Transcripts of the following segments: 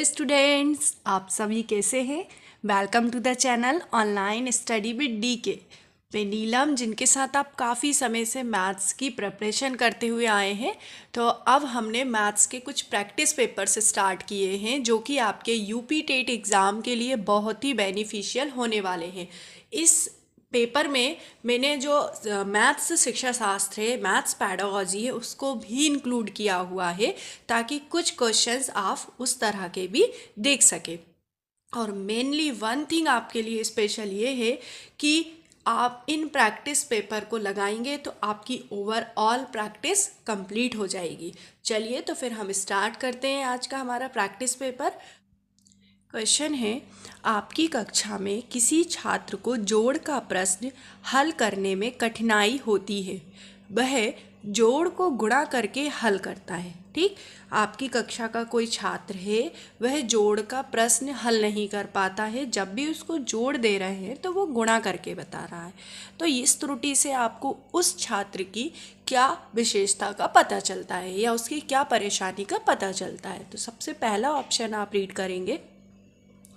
Hello students, आप सभी कैसे हैं। Welcome to the channel online study with D K. मैं नीलम, जिनके साथ आप काफ़ी समय से मैथ्स की प्रिपरेशन करते हुए आए हैं। तो अब हमने मैथ्स के कुछ प्रैक्टिस पेपर्स स्टार्ट किए हैं जो कि आपके यूपी टेट एग्ज़ाम के लिए बहुत ही बेनिफिशियल होने वाले हैं। इस पेपर में मैंने जो मैथ्स शिक्षा शास्त्र है, मैथ्स पैडागॉजी है, उसको भी इंक्लूड किया हुआ है ताकि कुछ क्वेश्चंस आप उस तरह के भी देख सकें। और मेनली वन थिंग आपके लिए स्पेशल ये है कि आप इन प्रैक्टिस पेपर को लगाएंगे तो आपकी ओवरऑल प्रैक्टिस कंप्लीट हो जाएगी। चलिए तो फिर हम स्टार्ट करते हैं आज का हमारा प्रैक्टिस पेपर। क्वेश्चन है, आपकी कक्षा में किसी छात्र को जोड़ का प्रश्न हल करने में कठिनाई होती है। वह जोड़ को गुणा करके हल करता है। ठीक, आपकी कक्षा का कोई छात्र है, वह जोड़ का प्रश्न हल नहीं कर पाता है। जब भी उसको जोड़ दे रहे हैं तो वो गुणा करके बता रहा है। तो इस त्रुटि से आपको उस छात्र की क्या विशेषता का पता चलता है या उसकी क्या परेशानी का पता चलता है। तो सबसे पहला ऑप्शन आप रीड करेंगे,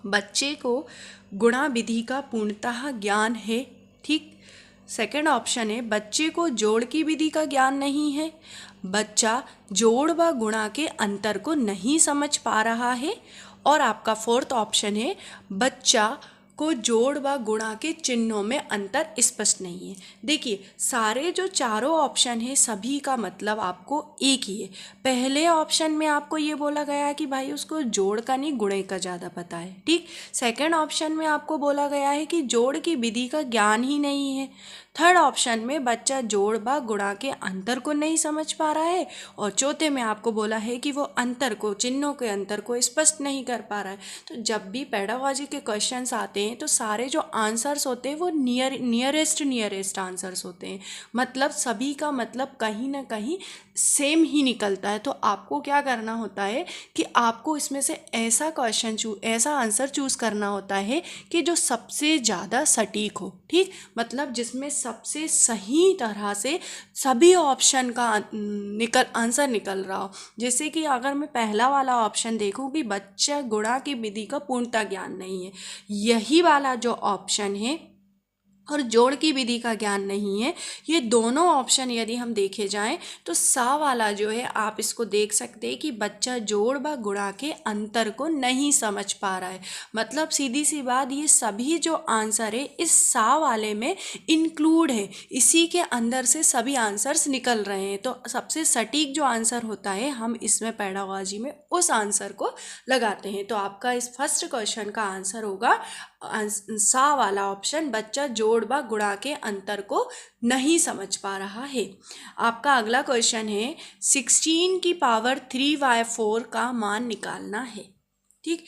बच्चे को गुणा विधि का पूर्णतः ज्ञान है। ठीक। सेकंड ऑप्शन है, बच्चे को जोड़ की विधि का ज्ञान नहीं है। बच्चा जोड़ व गुणा के अंतर को नहीं समझ पा रहा है। और आपका फोर्थ ऑप्शन है, बच्चा को जोड़ व गुणा के चिन्हों में अंतर स्पष्ट नहीं है। देखिए, सारे जो चारों ऑप्शन है सभी का मतलब आपको एक ही है। पहले ऑप्शन में आपको ये बोला गया है कि भाई उसको जोड़ का नहीं गुणे का ज़्यादा पता है। ठीक। सेकंड ऑप्शन में आपको बोला गया है कि जोड़ की विधि का ज्ञान ही नहीं है। थर्ड ऑप्शन में बच्चा जोड़ व गुणा के अंतर को नहीं समझ पा रहा है। और चौथे में आपको बोला है कि वो अंतर को, चिन्हों के अंतर को स्पष्ट नहीं कर पा रहा है। तो जब भी पेडागॉजी के क्वेश्चंस आते हैं तो सारे जो आंसर्स होते हैं वो नियरेस्ट आंसर्स होते हैं। मतलब सभी का मतलब कहीं ना कहीं सेम ही निकलता है। तो आपको क्या करना होता है कि आपको इसमें से ऐसा आंसर चूज़ करना होता है कि जो सबसे ज़्यादा सटीक हो। ठीक, मतलब जिसमें सबसे सही तरह से सभी ऑप्शन का आंसर निकल रहा हो। जैसे कि अगर मैं पहला वाला ऑप्शन देखूं कि बच्चा गुणा की विधि का पूर्णतः ज्ञान नहीं है, यही वाला जो ऑप्शन है और जोड़ की विधि का ज्ञान नहीं है, ये दोनों ऑप्शन यदि हम देखे जाएं तो सा वाला जो है आप इसको देख सकते हैं कि बच्चा जोड़ व गुणा के अंतर को नहीं समझ पा रहा है। मतलब सीधी सी बात, ये सभी जो आंसर है इस सा वाले में इंक्लूड है, इसी के अंदर से सभी आंसर्स निकल रहे हैं। तो सबसे सटीक जो आंसर होता है हम इसमें पेडागॉजी में उस आंसर को लगाते हैं। तो आपका इस फर्स्ट क्वेश्चन का आंसर होगा सा वाला ऑप्शन, बच्चा जोड़ व गुणा के अंतर को नहीं समझ पा रहा है। आपका अगला क्वेश्चन है, 16 की पावर 3/4 का मान निकालना है। ठीक,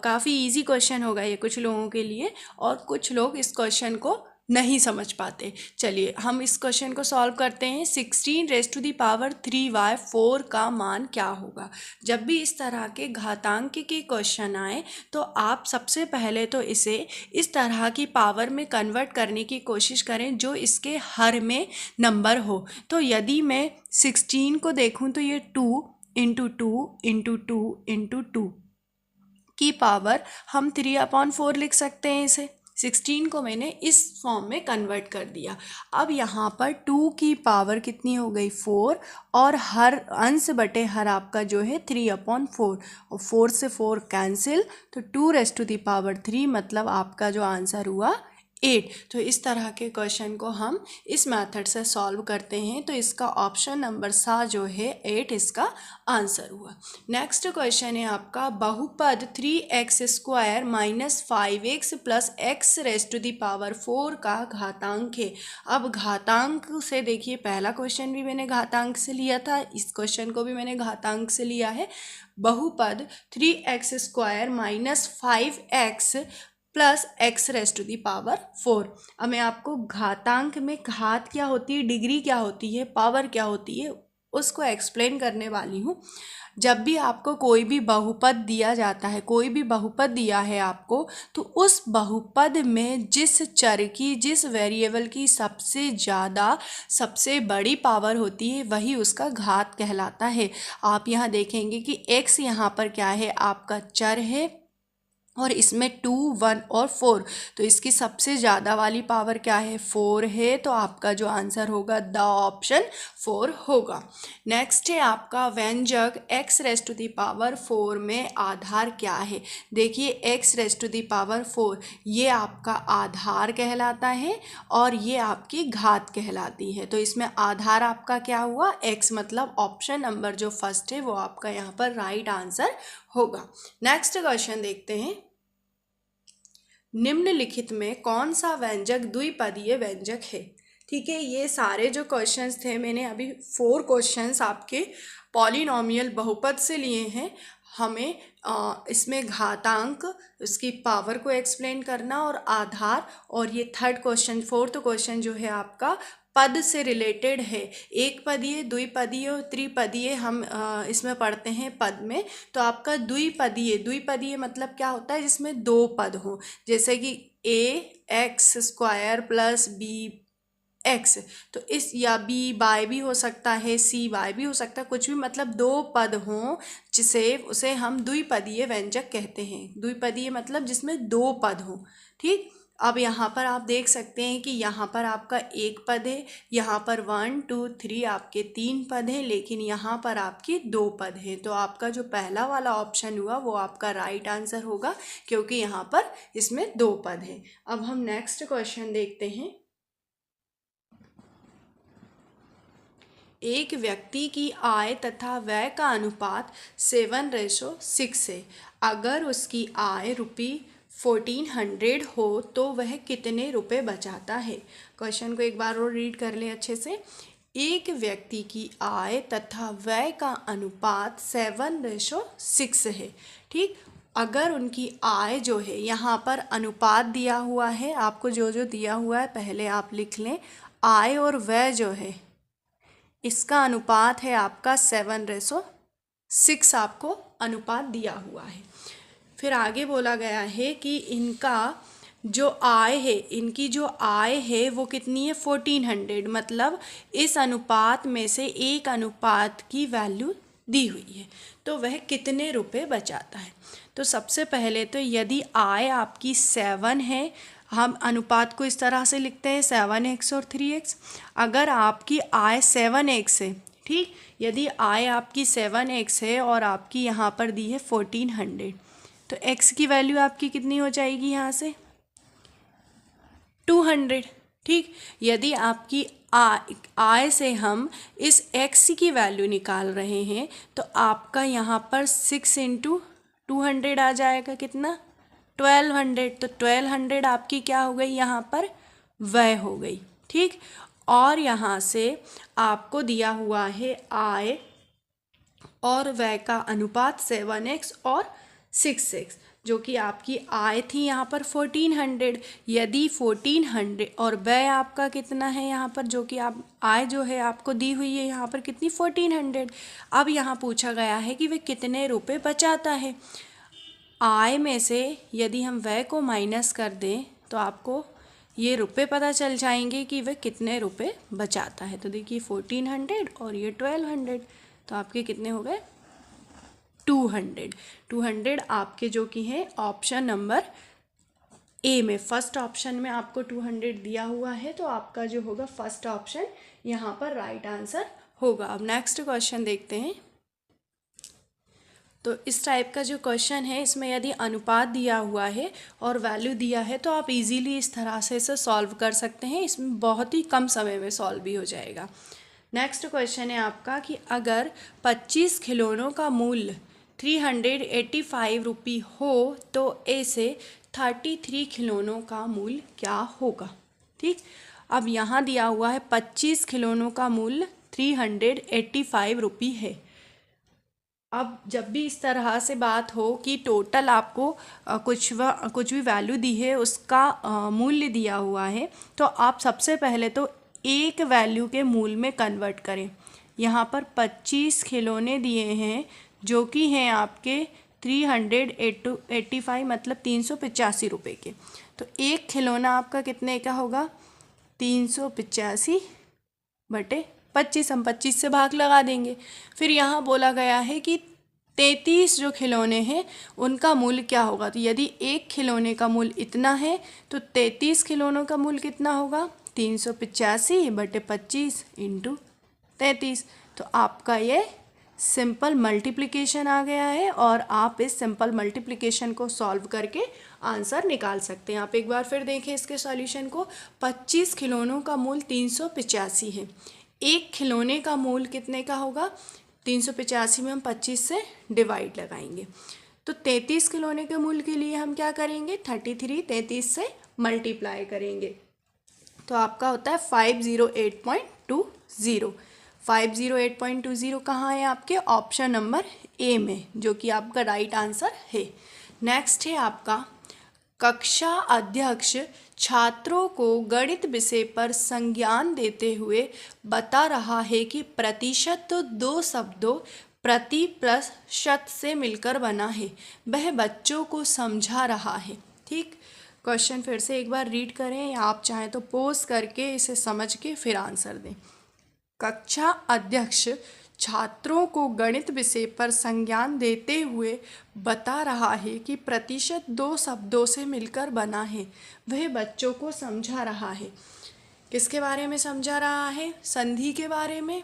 काफ़ी इजी क्वेश्चन होगा ये कुछ लोगों के लिए, और कुछ लोग इस क्वेश्चन को नहीं समझ पाते। चलिए हम इस क्वेश्चन को सॉल्व करते हैं। 16 का मान क्या होगा। जब भी इस तरह के घातांक के क्वेश्चन आए तो आप सबसे पहले तो इसे इस तरह की पावर में कन्वर्ट करने की कोशिश करें जो इसके हर में नंबर हो। तो यदि मैं 16 को देखूं तो ये 2 इंटू 2 इंटू 2 इंटू 2 की पावर हम 3/4 लिख सकते हैं। इसे 16 को मैंने इस फॉर्म में कन्वर्ट कर दिया। अब यहाँ पर 2 की पावर कितनी हो गई, 4, और हर अंश बटे हर आपका जो है 3/4, और 4 से 4 कैंसिल, तो 2⁻³ मतलब आपका जो आंसर हुआ 8। तो इस तरह के क्वेश्चन को हम इस मेथड से सॉल्व करते हैं। तो इसका ऑप्शन नंबर सा जो है 8 इसका आंसर हुआ। नेक्स्ट क्वेश्चन है आपका, बहुपद 3x² - 5x + x⁻⁴ का घातांक है। अब घातांक से देखिए, पहला क्वेश्चन भी मैंने घातांक से लिया था, इस क्वेश्चन को भी मैंने घातांक से लिया है। बहुपद 3x² - 5x + x⁻⁴। अब मैं आपको घातांक में घात क्या होती है, डिग्री क्या होती है, पावर क्या होती है, उसको एक्सप्लेन करने वाली हूँ। जब भी आपको कोई भी बहुपद दिया जाता है, कोई भी बहुपद दिया है आपको, तो उस बहुपद में जिस चर की, जिस वेरिएबल की सबसे ज़्यादा, सबसे बड़ी पावर होती है, वही उसका घात कहलाता है। आप यहाँ देखेंगे कि x यहाँ पर क्या है, आपका चर है, और इसमें 2, 1 और 4, तो इसकी सबसे ज़्यादा वाली पावर क्या है, 4 है। तो आपका जो आंसर होगा द ऑप्शन 4 होगा। नेक्स्ट है आपका व्यंजक x raise to the power 4 में आधार क्या है। देखिए x raise to the power 4 ये आपका आधार कहलाता है और ये आपकी घात कहलाती है। तो इसमें आधार आपका क्या हुआ, x, मतलब ऑप्शन नंबर जो फर्स्ट है वो आपका यहाँ पर राइट आंसर होगा। नेक्स्ट क्वेश्चन देखते हैं। निम्नलिखित में कौन सा व्यंजक द्विपदीय व्यंजक है। ठीक है, ये सारे जो क्वेश्चंस थे, मैंने अभी 4 क्वेश्चंस आपके पॉलिनोमियल बहुपद से लिए हैं। हमें इसमें घातांक, उसकी पावर को एक्सप्लेन करना और आधार, और ये थर्ड क्वेश्चन, फोर्थ क्वेश्चन जो है आपका पद से रिलेटेड है। एक पदीय, द्विपदीय और त्रिपदीय हम इसमें पढ़ते हैं पद में। तो आपका द्विपदीय, द्विपदीय मतलब क्या होता है, जिसमें 2 पद हों, जैसे कि ax² प्लस bx, तो इस, या b/y भी हो सकता है, cy भी हो सकता है, कुछ भी, मतलब 2 पद हों जिसे, उसे हम द्विपदीय व्यंजक कहते हैं। द्विपदीय मतलब जिसमें 2 पद हों। ठीक, अब यहाँ पर आप देख सकते हैं कि यहाँ पर आपका एक पद है, यहाँ पर 1, 2, 3 आपके 3 पद हैं, लेकिन यहाँ पर आपके 2 पद हैं। तो आपका जो पहला वाला ऑप्शन हुआ वो आपका राइट आंसर होगा, क्योंकि यहाँ पर इसमें 2 पद हैं। अब हम नेक्स्ट क्वेश्चन देखते हैं। एक व्यक्ति की आय तथा व्यय का अनुपात 7:6 है। अगर उसकी आय ₹1400 हो तो वह कितने रुपए बचाता है। क्वेश्चन को एक बार और रीड कर ले अच्छे से। एक व्यक्ति की आय तथा व्यय का अनुपात 7:6 है। ठीक, अगर उनकी आय जो है, यहाँ पर अनुपात दिया हुआ है, आपको जो जो दिया हुआ है पहले आप लिख लें। आय और व्यय जो है इसका अनुपात है आपका 7:6, आपको अनुपात दिया हुआ है। फिर आगे बोला गया है कि इनका जो आय है, इनकी जो आय है वो कितनी है, 1400, मतलब इस अनुपात में से एक अनुपात की वैल्यू दी हुई है, तो वह कितने रुपए बचाता है। तो सबसे पहले तो यदि आय आपकी 7 है, हम अनुपात को इस तरह से लिखते हैं 7x और 3x। अगर आपकी आय 7x है, ठीक, यदि आय आपकी 7x है और आपकी यहाँ पर दी है 1400, तो x की वैल्यू आपकी कितनी हो जाएगी, यहाँ से 200। ठीक, यदि आपकी आय से हम इस x की वैल्यू निकाल रहे हैं, तो आपका यहाँ पर 6 × 200 आ जाएगा, कितना, 1200। तो 1200 आपकी क्या हो गई, यहाँ पर व्यय हो गई। ठीक, और यहाँ से आपको दिया हुआ है आय और व्यय का अनुपात 7x और 6x, जो कि आपकी आय थी यहाँ पर 1400। यदि 1400 और व्यय आपका कितना है यहाँ पर, जो कि आप आय जो है आपको दी हुई है यहाँ पर कितनी, 1400। अब यहाँ पूछा गया है कि वह कितने रुपए बचाता है। आय में से यदि हम व्यय को माइनस कर दें तो आपको ये रुपए पता चल जाएंगे कि वह कितने रुपए बचाता है। तो देखिए 1400 और ये 1200, तो आपके कितने हो गए, 200। 200 आपके जो कि हैं ऑप्शन नंबर ए में, फर्स्ट ऑप्शन में आपको 200 दिया हुआ है, तो आपका जो होगा फर्स्ट ऑप्शन यहाँ पर राइट आंसर होगा। अब नेक्स्ट क्वेश्चन देखते हैं। तो इस टाइप का जो क्वेश्चन है, इसमें यदि अनुपात दिया हुआ है और वैल्यू दिया है तो आप इजीली इस तरह से इसे सॉल्व कर सकते हैं। इसमें बहुत ही कम समय में सॉल्व भी हो जाएगा। नेक्स्ट क्वेश्चन है आपका कि अगर 25 खिलौनों का मूल्य 385 रुपये हो तो ए से 33 खिलौनों का मूल्य क्या होगा। ठीक, अब यहाँ दिया हुआ है 25 खिलौनों का मूल्य 385 रुपये है। अब जब भी इस तरह से बात हो कि टोटल आपको कुछ भी वैल्यू दी है, उसका मूल्य दिया हुआ है, तो आप सबसे पहले तो एक वैल्यू के मूल में कन्वर्ट करें। यहाँ पर 25 खिलौने दिए हैं जो कि हैं आपके 385 मतलब 385 रुपये के। तो एक खिलौना आपका कितने का होगा? 385 बटे 25, हम 25 से भाग लगा देंगे। फिर यहाँ बोला गया है कि 33 जो खिलौने हैं उनका मूल्य क्या होगा। तो यदि एक खिलौने का मूल्य इतना है तो 33 खिलौनों का मूल्य कितना होगा? 385 बटे 25 इंटू 33। तो आपका ये सिंपल मल्टीप्लिकेशन आ गया है और आप इस सिंपल मल्टीप्लिकेशन को सॉल्व करके आंसर निकाल सकते हैं। आप एक बार फिर देखें इसके सॉल्यूशन को। 25 खिलौनों का मूल्य 385 है। एक खिलौने का मूल्य कितने का होगा? 385 में हम 25 से डिवाइड लगाएंगे। तो 33 खिलौने के मूल्य के लिए हम क्या करेंगे? 33 33 से मल्टीप्लाई करेंगे। तो आपका होता है 508.20। 508.20 कहाँ है? आपके ऑप्शन नंबर ए में, जो कि आपका राइट आंसर है। नेक्स्ट है आपका कक्षा अध्यक्ष छात्रों को गणित विषय पर संज्ञान देते हुए बता रहा है कि प्रतिशत तो दो शब्दों प्रति प्लस शत से मिलकर बना है। वह बच्चों को समझा रहा है। ठीक, क्वेश्चन फिर से एक बार रीड करें या आप चाहें तो पॉज करके इसे समझ के फिर आंसर दें। कक्षा अध्यक्ष छात्रों को गणित विषय पर संज्ञान देते हुए बता रहा है कि प्रतिशत दो शब्दों से मिलकर बना है। वह बच्चों को समझा रहा है। किसके बारे में समझा रहा है? संधि के बारे में,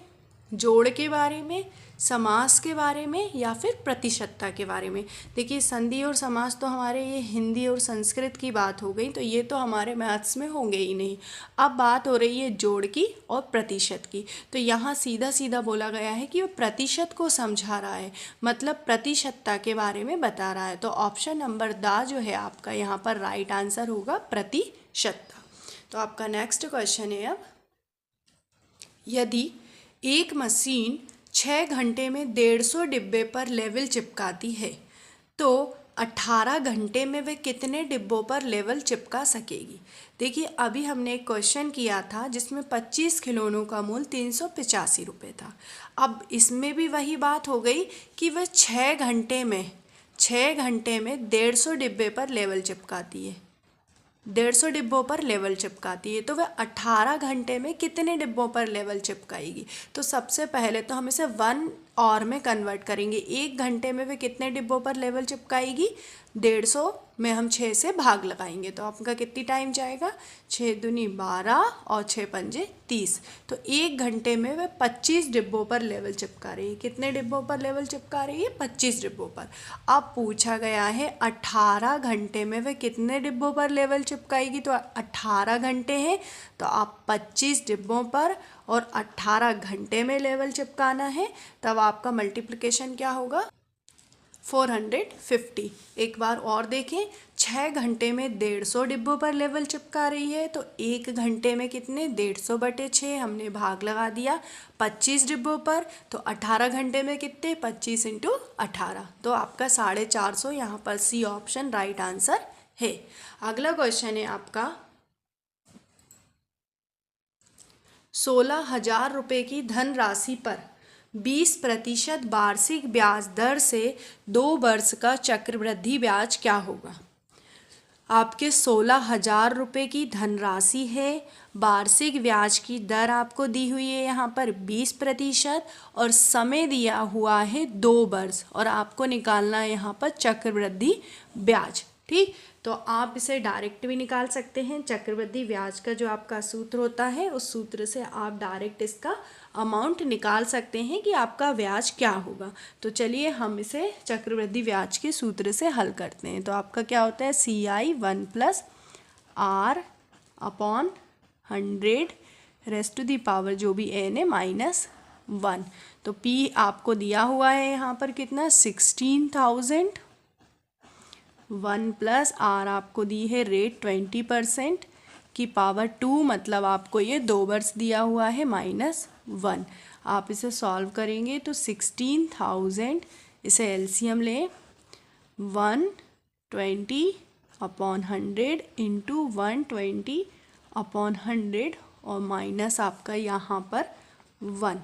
जोड़ के बारे में, समास के बारे में या फिर प्रतिशतता के बारे में। देखिए संधि और समास तो हमारे ये हिंदी और संस्कृत की बात हो गई, तो ये तो हमारे मैथ्स में होंगे ही नहीं। अब बात हो रही है जोड़ की और प्रतिशत की। तो यहाँ सीधा सीधा बोला गया है कि वो प्रतिशत को समझा रहा है, मतलब प्रतिशतता के बारे में बता रहा है। तो ऑप्शन नंबर दा जो है आपका यहाँ पर राइट आंसर होगा प्रतिशतता। तो आपका नेक्स्ट क्वेश्चन है अब, यदि एक मशीन 6 घंटे में 150 डिब्बे पर लेवल चिपकाती है तो 18 घंटे में वे कितने डिब्बों पर लेवल चिपका सकेगी। देखिए अभी हमने एक क्वेश्चन किया था जिसमें 25 खिलौनों का मूल्य 385 रुपये था। अब इसमें भी वही बात हो गई कि वह 6 घंटे में 150 डिब्बे पर लेवल चिपकाती है, 150 डिब्बों पर लेवल चिपकाती है। तो वह 18 घंटे में कितने डिब्बों पर लेवल चिपकाएगी। तो सबसे पहले तो हम इसे 1 आवर में कन्वर्ट करेंगे। 1 घंटे में वह कितने डिब्बों पर लेवल चिपकाएगी? 150 में हम 6 से भाग लगाएंगे तो आपका कितनी टाइम जाएगा? 6 दूनी 12 और 6 पंजे 30। तो 1 घंटे में वह 25 डिब्बों पर लेवल चिपका रही है। कितने डिब्बों पर लेवल चिपका रही है? 25 डिब्बों पर। अब पूछा गया है 18 घंटे में वह कितने डिब्बों पर लेवल चिपकाएगी। तो 18 घंटे हैं तो आप 25 डिब्बों पर और 18 घंटे में लेवल चिपकाना है। तब आपका मल्टीप्लिकेशन क्या होगा? 450। एक बार और देखें, 6 घंटे में 150 डिब्बों पर लेवल चिपका रही है तो 1 घंटे में कितने? 150 बटे 6 हमने भाग लगा दिया 25 डिब्बों पर। तो 18 घंटे में कितने? 25 इंटू 18। तो आपका 450 यहाँ पर सी ऑप्शन राइट आंसर है। अगला क्वेश्चन है आपका 16,000 रुपये की धनराशि पर 20% वार्षिक ब्याज दर से 2 वर्ष का चक्रवृद्धि ब्याज क्या होगा। आपके 16,000 रुपये की धनराशि है, वार्षिक ब्याज की दर आपको दी हुई है यहाँ पर 20% और समय दिया हुआ है 2 वर्ष और आपको निकालना है यहाँ पर चक्रवृद्धि ब्याज। ठीक, तो आप इसे डायरेक्ट भी निकाल सकते हैं। चक्रवृद्धि ब्याज का जो आपका सूत्र होता है उस सूत्र से आप डायरेक्ट इसका अमाउंट निकाल सकते हैं कि आपका ब्याज क्या होगा। तो चलिए हम इसे चक्रवृद्धि ब्याज के सूत्र से हल करते हैं। तो आपका क्या होता है? CI 1 + R/100 raised to the power जो भी n है -1। तो P आपको दिया हुआ है यहाँ पर कितना? 16,000। 1 + R आपको दी है रेट 20% की पावर 2, मतलब आपको ये 2 वर्ष दिया हुआ है -1। आप इसे सॉल्व करेंगे तो 16,000, इसे एलसीएम लें 120/100 इंटू 120/100 और माइनस आपका यहाँ पर 1।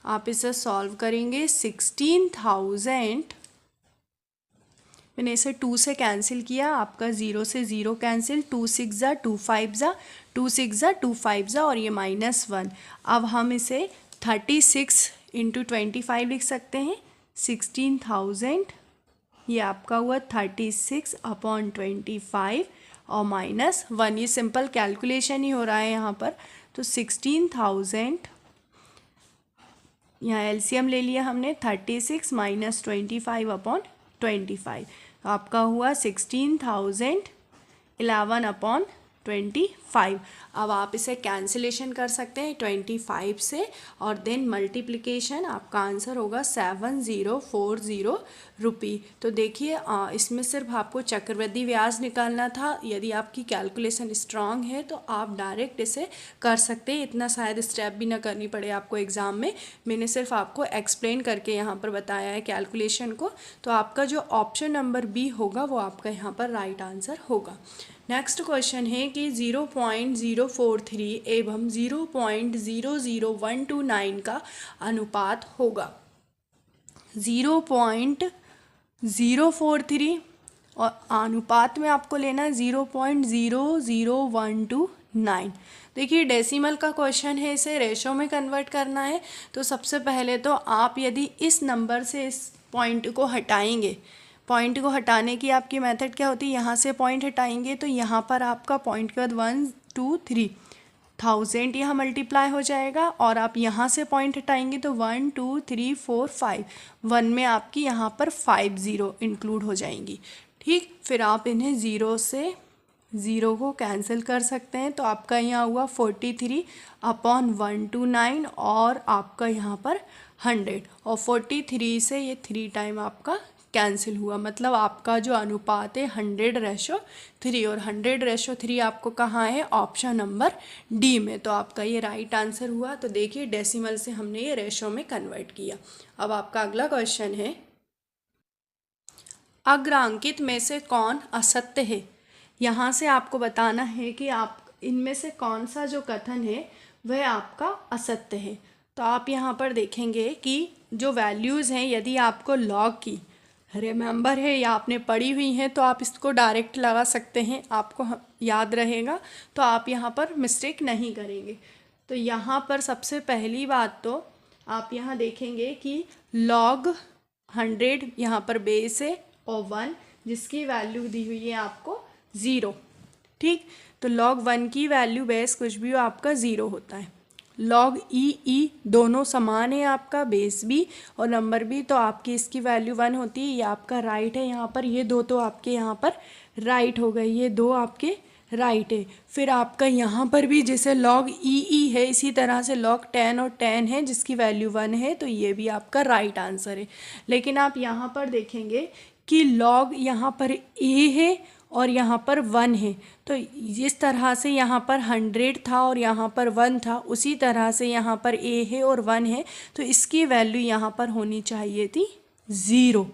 आप इसे सॉल्व करेंगे 16,000, मैंने इसे 2 से कैंसिल किया, आपका 0 से 0 कैंसिल, 2 6 ज़ा 2 5 ज़ा 2 6 ज़ा 2 5 ज़ा और ये -1। अब हम इसे 36 × 25 लिख सकते हैं। 16,000 ये आपका हुआ 36/25 और -1, ये सिंपल कैलकुलेशन ही हो रहा है यहाँ पर। तो 16,000, यहाँ एलसीएम ले लिया हमने, 36 - 25/25, आपका हुआ 16,011/25। अब आप इसे कैंसिलेशन कर सकते हैं 25 से और देन मल्टीप्लिकेशन, आपका आंसर होगा 7040 रुपी। तो देखिए इसमें सिर्फ आपको चक्रवृद्धि ब्याज निकालना था। यदि आपकी कैलकुलेशन स्ट्रांग है तो आप डायरेक्ट इसे कर सकते हैं, इतना शायद स्टेप भी ना करनी पड़े आपको एग्ज़ाम में। मैंने सिर्फ आपको एक्सप्लेन करके यहाँ पर बताया है कैलकुलेशन को। तो आपका जो ऑप्शन नंबर बी होगा वो आपका यहाँ पर राइट आंसर होगा। नेक्स्ट क्वेश्चन है कि 0.043 एवं 0.00129 का अनुपात होगा। 0.043 और अनुपात में आपको लेना है 0.00129। देखिए डेसिमल का क्वेश्चन है, इसे रेशो में कन्वर्ट करना है। तो सबसे पहले तो आप यदि इस नंबर से इस पॉइंट को हटाएंगे, पॉइंट को हटाने की आपकी मेथड क्या होती है, यहाँ से पॉइंट हटाएंगे तो यहाँ पर आपका पॉइंट के बाद 1 2 3 1000 यहाँ मल्टीप्लाई हो जाएगा और आप यहाँ से पॉइंट हटाएंगे तो 1 2 3 4 5, 1 में आपकी यहाँ पर 5 0 इंक्लूड हो जाएंगी। ठीक, फिर आप इन्हें 0 से 0 को कैंसिल कर सकते हैं। तो आपका यहाँ हुआ 43/129 और आपका यहाँ पर 100 और 43 से ये 3 टाइम आपका कैंसिल हुआ, मतलब आपका जो अनुपात है 100:3 और 100:3 आपको कहाँ है, ऑप्शन नंबर डी में। तो आपका ये राइट आंसर हुआ। तो देखिए डेसिमल से हमने ये रेशो में कन्वर्ट किया। अब आपका अगला क्वेश्चन है, अग्रांकित में से कौन असत्य है। यहाँ से आपको बताना है कि आप इनमें से कौन सा जो कथन है वह आपका असत्य है। तो आप यहाँ पर देखेंगे कि जो वैल्यूज़ हैं, यदि आपको लॉग की रिमेंबर है या आपने पढ़ी हुई हैं तो आप इसको डायरेक्ट लगा सकते हैं, आपको याद रहेगा, तो आप यहाँ पर मिस्टेक नहीं करेंगे। तो यहाँ पर सबसे पहली बात तो आप यहाँ देखेंगे कि लॉग 100 यहाँ पर बेस है और 1 जिसकी वैल्यू दी हुई है आपको 0। ठीक, तो log 1 की वैल्यू बेस कुछ भी हो आपका 0 होता है। log ई दोनों समान है, आपका बेस भी और नंबर भी, तो आपकी इसकी वैल्यू 1 होती है। ये आपका राइट है यहाँ पर, ये दो तो आपके यहाँ पर राइट हो गए, ये दो आपके राइट है। फिर आपका यहाँ पर भी जैसे log ई है, इसी तरह से log 10 और 10 है जिसकी वैल्यू 1 है, तो ये भी आपका राइट आंसर है। लेकिन आप यहाँ पर देखेंगे कि log यहाँ पर a है और यहाँ पर 1 है, तो जिस तरह से यहाँ पर 100 था और यहाँ पर 1 था, उसी तरह से यहाँ पर a है और 1 है, तो इसकी वैल्यू यहाँ पर होनी चाहिए थी 0।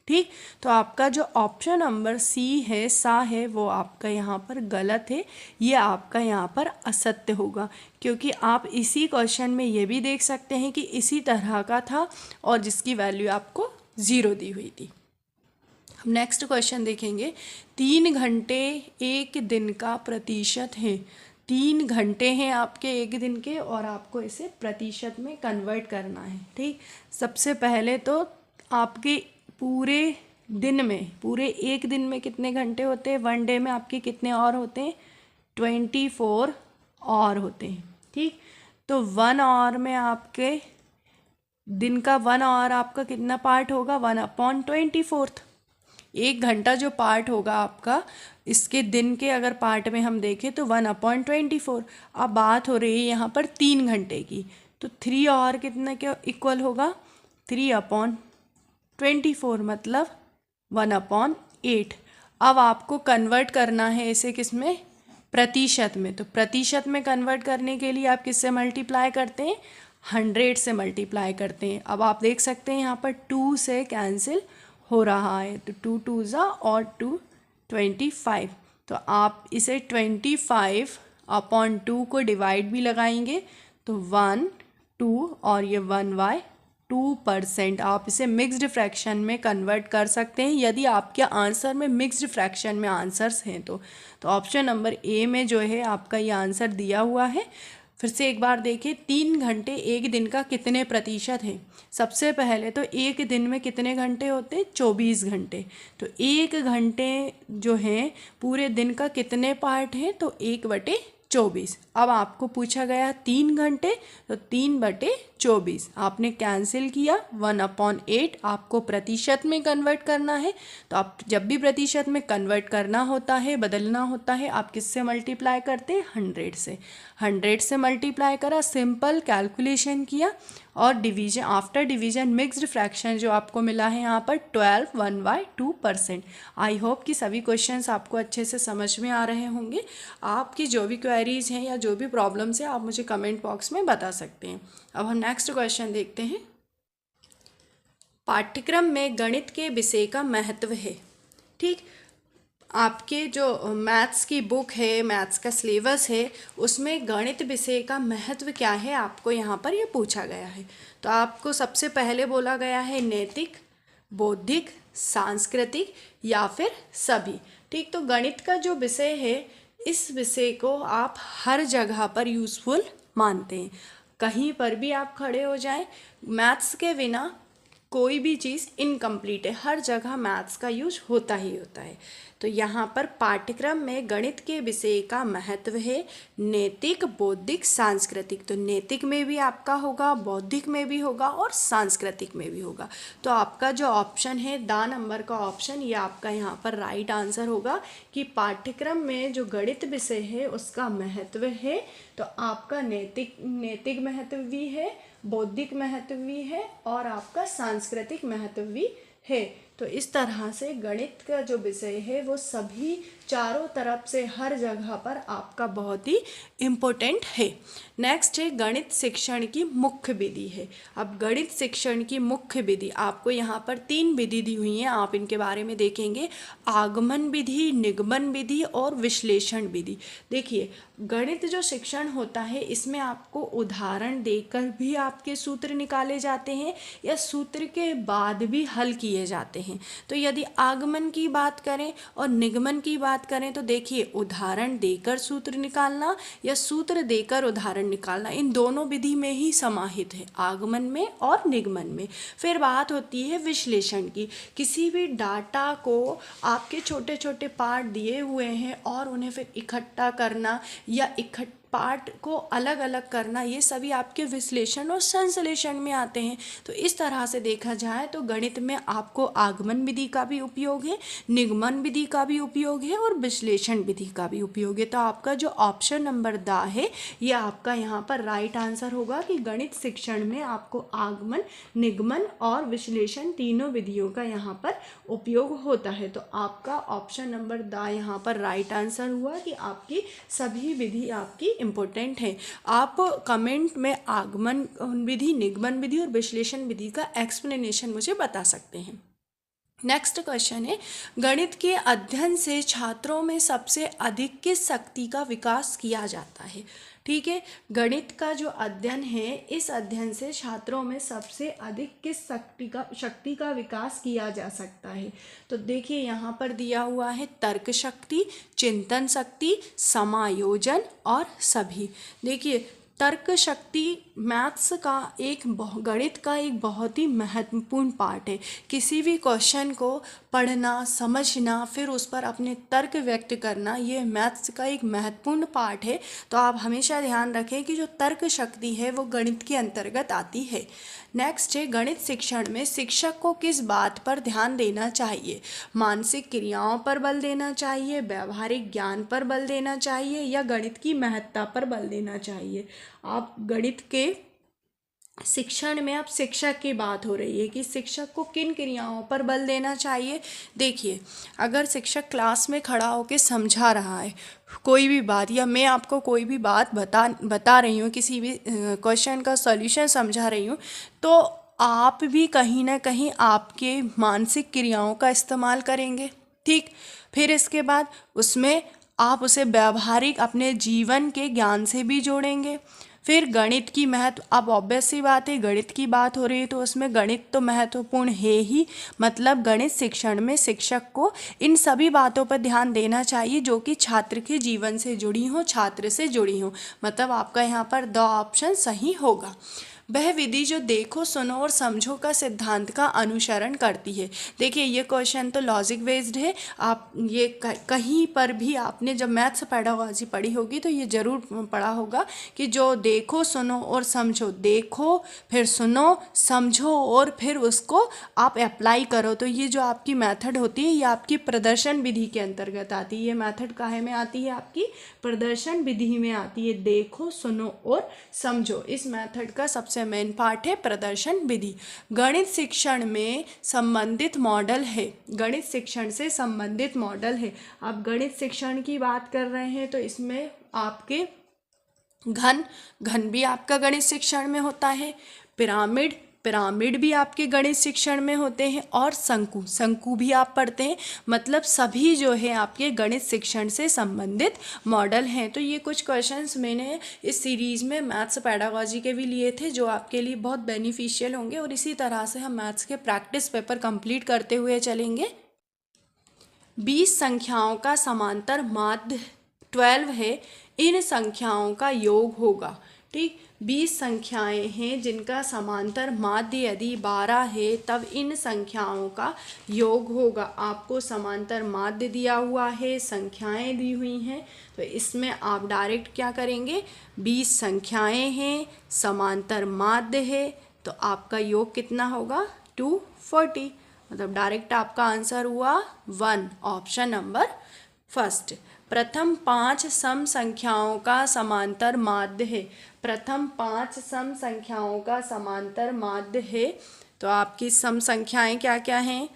ठीक, तो आपका जो ऑप्शन नंबर सी है, सा है, वो आपका यहाँ पर गलत है, ये आपका यहाँ पर असत्य होगा। क्योंकि आप इसी क्वेश्चन में ये भी देख सकते हैं कि इसी तरह का था और जिसकी वैल्यू आपको 0 दी हुई थी। हम नेक्स्ट क्वेश्चन देखेंगे, 3 घंटे एक दिन का प्रतिशत है। 3 घंटे हैं आपके एक दिन के और आपको इसे प्रतिशत में कन्वर्ट करना है। ठीक, सबसे पहले तो आपके पूरे दिन में, पूरे एक दिन में कितने घंटे होते हैं, 1 डे में आपके कितने और होते हैं, 24 और होते हैं। ठीक, तो 1 आवर में आपके दिन का 1 आवर आपका कितना पार्ट होगा, 1/24। एक घंटा जो पार्ट होगा आपका इसके दिन के अगर पार्ट में हम देखें तो 1/24। अब बात हो रही है यहाँ पर 3 घंटे की, तो 3 आवर कितने के इक्वल होगा, 3/24 मतलब 1/8। अब आपको कन्वर्ट करना है इसे किस में, प्रतिशत में। तो प्रतिशत में कन्वर्ट करने के लिए आप किससे मल्टीप्लाई करते हैं, 100 से मल्टीप्लाई करते हैं। अब आप देख सकते हैं यहाँ पर 2 से कैंसिल हो रहा है, तो 2 2 ज़ा और 2 25। तो आप इसे 25/2 को डिवाइड भी लगाएंगे तो 1 2 और ये 1/2 2%। आप इसे मिक्स्ड फ्रैक्शन में कन्वर्ट कर सकते हैं यदि आपके आंसर में मिक्स्ड फ्रैक्शन में आंसर्स हैं तो ऑप्शन नंबर ए में जो है आपका ये आंसर दिया हुआ है। फिर से एक बार देखिए, 3 घंटे एक दिन का कितने प्रतिशत है। सबसे पहले तो एक दिन में कितने घंटे होते हैं, 24 घंटे। तो 1 घंटे जो है पूरे दिन का कितने पार्ट हैं, तो 1/24। अब आपको पूछा गया 3 घंटे, तो 3/24 आपने कैंसिल किया, 1/8 आपको प्रतिशत में कन्वर्ट करना है। तो आप जब भी प्रतिशत में कन्वर्ट करना होता है, बदलना होता है, आप किससे मल्टीप्लाई करते हैं, 100 से। 100 से मल्टीप्लाई करा, सिंपल कैलकुलेशन किया और division, after division mixed fraction जो आपको मिला है यहाँ पर 12 1/2%। आई होप कि सभी क्वेश्चंस आपको अच्छे से समझ में आ रहे होंगे। आपकी जो भी क्वेरीज हैं या जो भी प्रॉब्लम्स हैं आप मुझे कमेंट बॉक्स में बता सकते हैं। अब हम नेक्स्ट क्वेश्चन देखते हैं। पाठ्यक्रम में गणित के विषय का महत्व है। ठीक, आपके जो मैथ्स की बुक है, मैथ्स का सिलेबस है, उसमें गणित विषय का महत्व क्या है आपको यहाँ पर ये पूछा गया है। तो आपको सबसे पहले बोला गया है नैतिक, बौद्धिक, सांस्कृतिक या फिर सभी। ठीक, तो गणित का जो विषय है, इस विषय को आप हर जगह पर यूज़फुल मानते हैं। कहीं पर भी आप खड़े हो जाएं, मैथ्स के बिना कोई भी चीज़ इनकम्प्लीट है। हर जगह मैथ्स का यूज होता ही होता है। तो यहाँ पर पाठ्यक्रम में गणित के विषय का महत्व है नैतिक, बौद्धिक, सांस्कृतिक। तो नैतिक में भी आपका होगा, बौद्धिक में भी होगा और सांस्कृतिक में भी होगा। तो आपका जो ऑप्शन है दा नंबर का ऑप्शन, ये आपका यहाँ पर राइट आंसर होगा कि पाठ्यक्रम में जो गणित विषय है उसका महत्व है। तो आपका नैतिक महत्व भी है, बौद्धिक महत्व भी है और आपका सांस्कृतिक महत्व भी है। तो इस तरह से गणित का जो विषय है वो सभी चारों तरफ से हर जगह पर आपका बहुत ही इम्पोर्टेंट है। नेक्स्ट है गणित शिक्षण की मुख्य विधि है। अब गणित शिक्षण की मुख्य विधि आपको यहाँ पर 3 विधि दी हुई हैं, आप इनके बारे में देखेंगे। आगमन विधि, निगमन विधि और विश्लेषण विधि। देखिए, गणित जो शिक्षण होता है इसमें आपको उदाहरण देकर भी आपके सूत्र निकाले जाते हैं या सूत्र के बाद भी हल किए जाते हैं। तो यदि आगमन की बात करें और निगमन की बात करें तो देखिए, उदाहरण देकर सूत्र निकालना या सूत्र देकर उदाहरण निकालना, इन दोनों विधि में ही समाहित है, आगमन में और निगमन में। फिर बात होती है विश्लेषण की। किसी भी डाटा को आपके छोटे छोटे पार्ट दिए हुए हैं और उन्हें फिर इकट्ठा करना या पार्ट को अलग अलग करना, ये सभी आपके विश्लेषण और संश्लेषण में आते हैं। तो इस तरह से देखा जाए तो गणित में आपको आगमन विधि का भी उपयोग है, निगमन विधि का भी उपयोग है और विश्लेषण विधि का भी उपयोग है। तो आपका जो ऑप्शन नंबर दा है ये आपका यहाँ पर राइट आंसर होगा कि गणित शिक्षण में आपको आगमन, निगमन और विश्लेषण तीनों विधियों का यहाँ पर उपयोग होता है। तो आपका ऑप्शन नंबर दा यहाँ पर राइट आंसर हुआ कि आपकी सभी विधि आपकी इम्पोर्टेंट है। आप कमेंट में आगमन विधि, निगमन विधि और विश्लेषण विधि का एक्सप्लेनेशन मुझे बता सकते हैं। नेक्स्ट क्वेश्चन है, गणित के अध्ययन से छात्रों में सबसे अधिक किस शक्ति का विकास किया जाता है। ठीक है, गणित का जो अध्ययन है, इस अध्ययन से छात्रों में सबसे अधिक किस शक्ति का विकास किया जा सकता है। तो देखिए यहाँ पर दिया हुआ है तर्क शक्ति, चिंतन शक्ति, समायोजन और सभी। देखिए, तर्क शक्ति मैथ्स का गणित का एक बहुत ही महत्वपूर्ण पार्ट है। किसी भी क्वेश्चन को पढ़ना, समझना, फिर उस पर अपने तर्क व्यक्त करना, ये मैथ्स का एक महत्वपूर्ण पार्ट है। तो आप हमेशा ध्यान रखें कि जो तर्क शक्ति है वो गणित के अंतर्गत आती है। नेक्स्ट है, गणित शिक्षण में शिक्षक को किस बात पर ध्यान देना चाहिए। मानसिक क्रियाओं पर बल देना चाहिए, व्यवहारिक ज्ञान पर बल देना चाहिए या गणित की महत्ता पर बल देना चाहिए। आप गणित के शिक्षण में अब शिक्षक की बात हो रही है कि शिक्षक को किन क्रियाओं पर बल देना चाहिए। देखिए, अगर शिक्षक क्लास में खड़ा होकर समझा रहा है कोई भी बात, या मैं आपको कोई भी बात बता रही हूँ, किसी भी क्वेश्चन का सॉल्यूशन समझा रही हूँ, तो आप भी कहीं ना कहीं आपके मानसिक क्रियाओं का इस्तेमाल करेंगे। ठीक, फिर इसके बाद उसमें आप उसे व्यावहारिक अपने जीवन के ज्ञान से भी जोड़ेंगे। फिर गणित की महत्व, अब ऑब्वियस सी बात है गणित की बात हो रही है तो उसमें गणित तो महत्वपूर्ण है ही, मतलब गणित शिक्षण में शिक्षक को इन सभी बातों पर ध्यान देना चाहिए जो कि छात्र के जीवन से जुड़ी हों, छात्र से जुड़ी हों। मतलब आपका यहाँ पर द ऑप्शन सही होगा। वह विधि जो देखो सुनो और समझो का सिद्धांत का अनुसरण करती है। देखिए ये क्वेश्चन तो लॉजिक बेस्ड है, आप ये कहीं पर भी आपने जब मैथ्स पेडागोजी पढ़ी होगी तो ये ज़रूर पढ़ा होगा कि जो देखो सुनो और समझो, देखो फिर सुनो समझो और फिर उसको आप अप्लाई करो, तो ये जो आपकी मेथड होती है ये आपकी प्रदर्शन विधि के अंतर्गत आती है। ये मेथड काहे में आती है? आपकी प्रदर्शन विधि में आती है। देखो सुनो और समझो, इस मेथड का सबसे मेन पार्ट है प्रदर्शन विधि। गणित शिक्षण में संबंधित मॉडल है, गणित शिक्षण से संबंधित मॉडल है। आप गणित शिक्षण की बात कर रहे हैं तो इसमें आपके घन भी आपका गणित शिक्षण में होता है, पिरामिड भी आपके गणित शिक्षण में होते हैं, और शंकु भी आप पढ़ते हैं। मतलब सभी जो है आपके गणित शिक्षण से संबंधित मॉडल हैं। तो ये कुछ क्वेश्चंस मैंने इस सीरीज़ में मैथ्स पेडागोजी के भी लिए थे जो आपके लिए बहुत बेनिफिशियल होंगे, और इसी तरह से हम मैथ्स के प्रैक्टिस पेपर कंप्लीट करते हुए चलेंगे। 20 संख्याओं का समांतर माध्य 12 है, इन संख्याओं का योग होगा। ठीक, 20 संख्याएं हैं जिनका समांतर माध्य यदि 12 है तब इन संख्याओं का योग होगा। आपको समांतर माध्य दिया हुआ है, संख्याएं दी हुई हैं, तो इसमें आप डायरेक्ट क्या करेंगे, 20 संख्याएं हैं, समांतर माध्य है, तो आपका योग कितना होगा 240। मतलब डायरेक्ट आपका आंसर हुआ 1, ऑप्शन नंबर फर्स्ट। प्रथम 5 सम संख्याओं का समांतर माध्य है, प्रथम 5 सम संख्याओं का समांतर माध्य है, तो आपकी सम संख्याएं क्या क्या हैं,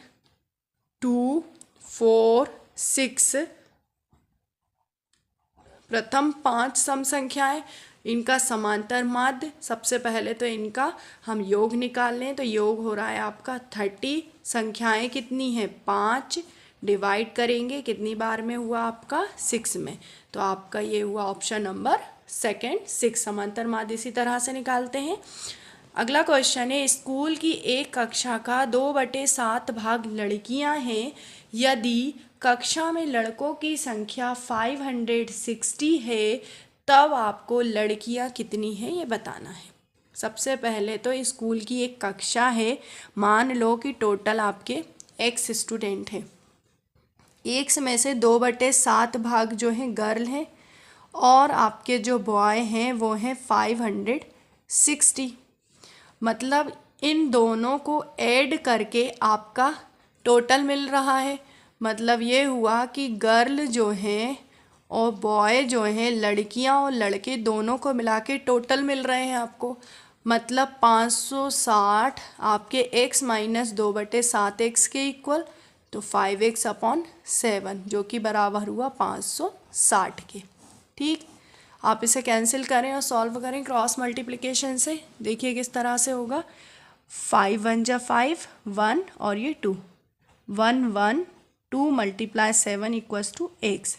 2, 4, 6। प्रथम 5 सम संख्याएं, इनका समांतर माध्य, सबसे पहले तो इनका हम योग निकाल लें, तो योग हो रहा है आपका 30। संख्याएं कितनी हैं, 5, डिवाइड करेंगे कितनी बार में हुआ आपका 6 में, तो आपका ये हुआ ऑप्शन नंबर सेकंड 6। समांतर माध्य इसी तरह से निकालते हैं। अगला क्वेश्चन है, स्कूल की एक कक्षा का 2/7 भाग लड़कियां हैं, यदि कक्षा में लड़कों की संख्या 560 है तब आपको लड़कियां कितनी हैं ये बताना है। सबसे पहले तो स्कूल की एक कक्षा है, मान लो कि टोटल आपके x स्टूडेंट हैं, x में से 2/7 भाग जो हैं गर्ल हैं और आपके जो बॉय हैं वो हैं 560। मतलब इन दोनों को ऐड करके आपका टोटल मिल रहा है। मतलब ये हुआ कि गर्ल जो हैं और बॉय जो हैं, लड़कियां और लड़के दोनों को मिला के टोटल मिल रहे हैं आपको। मतलब 560 आपके x माइनस 2/7x के इक्वल, तो 5x/7 जो कि बराबर हुआ 560 के। ठीक, आप इसे कैंसिल करें और सॉल्व करें क्रॉस मल्टीप्लिकेशन से। देखिए किस तरह से होगा, 5 1 जा 5, 1 और ये 2, 1 1 2 × 7 इक्वल्स टू x।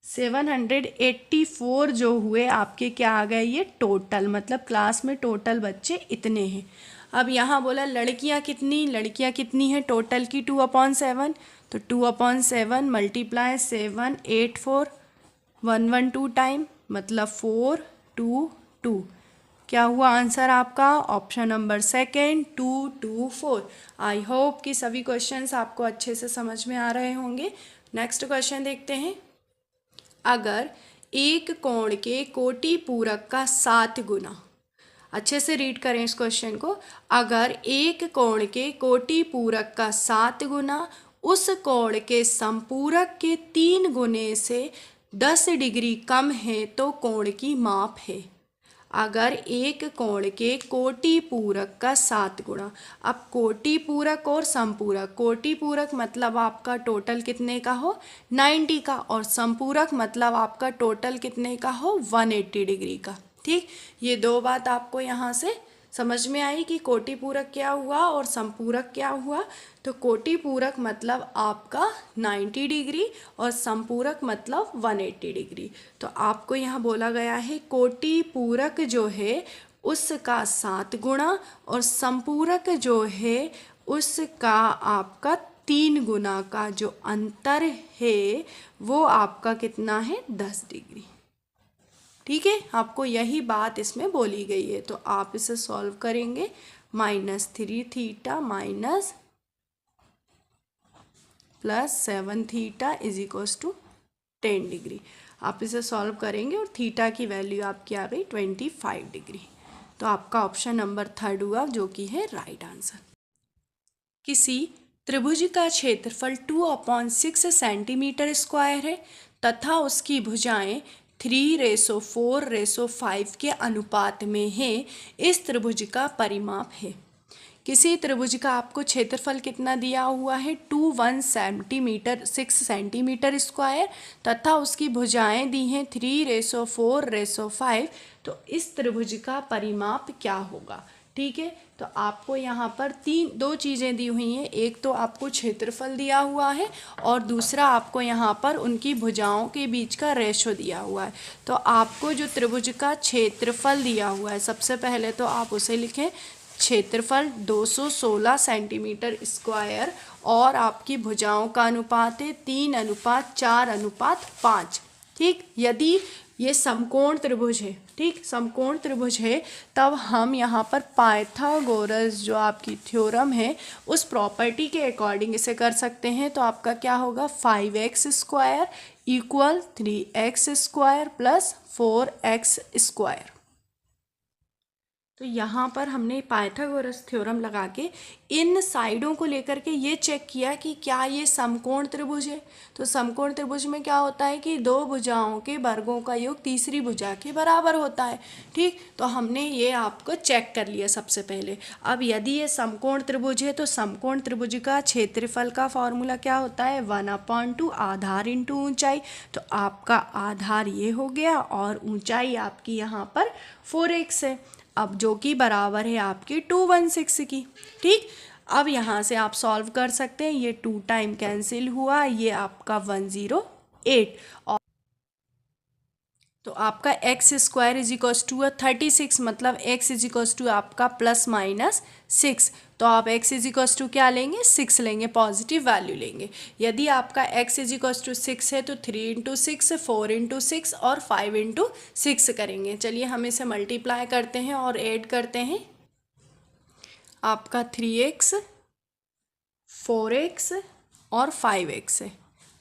784 जो हुए आपके क्या आ गए, ये टोटल, मतलब क्लास में टोटल बच्चे इतने हैं। अब यहाँ बोला लड़कियाँ कितनी हैं टोटल की, 2/7, तो 2/7 × 7 8 4 112 टाइम, मतलब 4 2 2। क्या हुआ आंसर आपका, option number second 2 2 4। I hope कि सभी क्वेश्चंस आपको अच्छे से समझ में आ रहे होंगे। नेक्स्ट क्वेश्चन देखते हैं। अगर एक कोण के कोटि पूरक का 7 गुना, अच्छे से रीड करें इस क्वेश्चन को, अगर एक कोण के कोटि पूरक का 7 गुना उस कोण के संपूरक के 3 गुने से 10 डिग्री कम है तो कोण की माप है। अगर एक कोण के कोटि पूरक का 7 गुना, अब कोटि पूरक और संपूरक, कोटि पूरक मतलब आपका टोटल कितने का हो 90 का, और संपूरक मतलब आपका टोटल कितने का हो 180 डिग्री का। ठीक, ये दो बात आपको यहाँ से समझ में आई कि कोटि पूरक क्या हुआ और समपूरक क्या हुआ। तो कोटि पूरक मतलब आपका 90 डिग्री और समपूरक मतलब 180 डिग्री। तो आपको यहाँ बोला गया है कोटि पूरक जो है उसका 7 गुणा और समपूरक जो है उसका आपका 3 गुना का जो अंतर है वो आपका कितना है 10 डिग्री। ठीक है, आपको यही बात इसमें बोली गई है। तो आप इसे सॉल्व करेंगे, -3 theta minus +7 theta is equals to 10 degree. आप इसे सॉल्व करेंगे और थीटा की वैल्यू आपकी आ गई 25 डिग्री। तो आपका ऑप्शन नंबर 3 हुआ जो कि है राइट आंसर। किसी त्रिभुज का क्षेत्रफल 2/6 सेंटीमीटर स्क्वायर है तथा उसकी भुजाएं 3:4:5 के अनुपात में है। इस त्रिभुज का परिमाप है। किसी त्रिभुज का आपको क्षेत्रफल कितना दिया हुआ है 6 सेंटीमीटर स्क्वायर तथा उसकी भुजाएं दी हैं 3:4:5। तो इस त्रिभुज का परिमाप क्या होगा। ठीक है, तो आपको यहाँ पर दो चीज़ें दी हुई हैं। एक तो आपको क्षेत्रफल दिया हुआ है और दूसरा आपको यहाँ पर उनकी भुजाओं के बीच का रेशो दिया हुआ है। तो आपको जो त्रिभुज का क्षेत्रफल दिया हुआ है सबसे पहले तो आप उसे लिखें, क्षेत्रफल 216 सेंटीमीटर स्क्वायर और आपकी भुजाओं का अनुपात है 3:4:5। ठीक, यदि ये समकोण त्रिभुज है, ठीक समकोण त्रिभुज है, तब हम यहाँ पर पाइथागोरस जो आपकी थ्योरम है उस प्रॉपर्टी के अकॉर्डिंग इसे कर सकते हैं। तो आपका क्या होगा 5x² = 3x² + 4x²। तो यहाँ पर हमने पाइथागोरस थ्योरम लगा के इन साइडों को लेकर के ये चेक किया कि क्या ये समकोण त्रिभुज है। तो समकोण त्रिभुज में क्या होता है कि 2 भुजाओं के वर्गों का योग तीसरी भुजा के बराबर होता है। ठीक, तो हमने ये आपको चेक कर लिया सबसे पहले। अब यदि ये समकोण त्रिभुज है तो समकोण त्रिभुज का क्षेत्रफल का फॉर्मूला क्या होता है 1/2 आधार इंटू ऊंचाई। तो आपका आधार ये हो गया और ऊंचाई आपकी यहाँ पर 4x है, अब जो कि बराबर है आपकी 216 की। ठीक, अब यहाँ से आप सॉल्व कर सकते हैं। ये 2 टाइम कैंसिल हुआ, ये आपका 108 और तो आपका x² = 36 मतलब x = आपका ±6। तो आप x = क्या लेंगे 6 लेंगे, पॉजिटिव वैल्यू लेंगे। यदि आपका x = 6 है तो 3 × 6 4 × 6 और 5 × 6 करेंगे। चलिए हम इसे मल्टीप्लाई करते हैं और ऐड करते हैं। आपका 3x 4x और 5x है।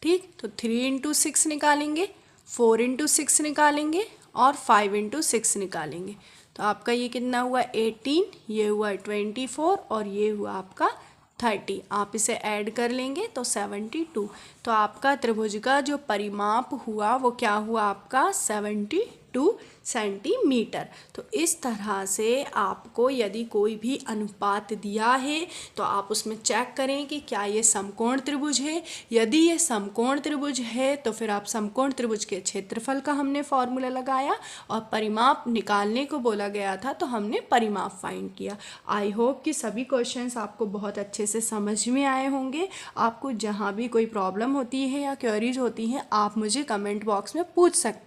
ठीक, तो 3 × 6 निकालेंगे, 4 × 6 निकालेंगे और 5 × 6 निकालेंगे। तो आपका ये कितना हुआ 18, ये हुआ 24 और ये हुआ आपका 30। आप इसे ऐड कर लेंगे तो 72। तो आपका त्रिभुज का जो परिमाप हुआ वो क्या हुआ आपका 72 सेंटीमीटर। तो इस तरह से आपको यदि कोई भी अनुपात दिया है तो आप उसमें चेक करें कि क्या ये समकोण त्रिभुज है। यदि ये समकोण त्रिभुज है तो फिर आप समकोण त्रिभुज के क्षेत्रफल का हमने फॉर्मूला लगाया और परिमाप निकालने को बोला गया था तो हमने परिमाप फाइंड किया। आई होप कि सभी क्वेश्चंस आपको बहुत अच्छे से समझ में आए होंगे। आपको जहाँ भी कोई प्रॉब्लम होती है या क्वेरीज होती हैं आप मुझे कमेंट बॉक्स में पूछ सकते हैं।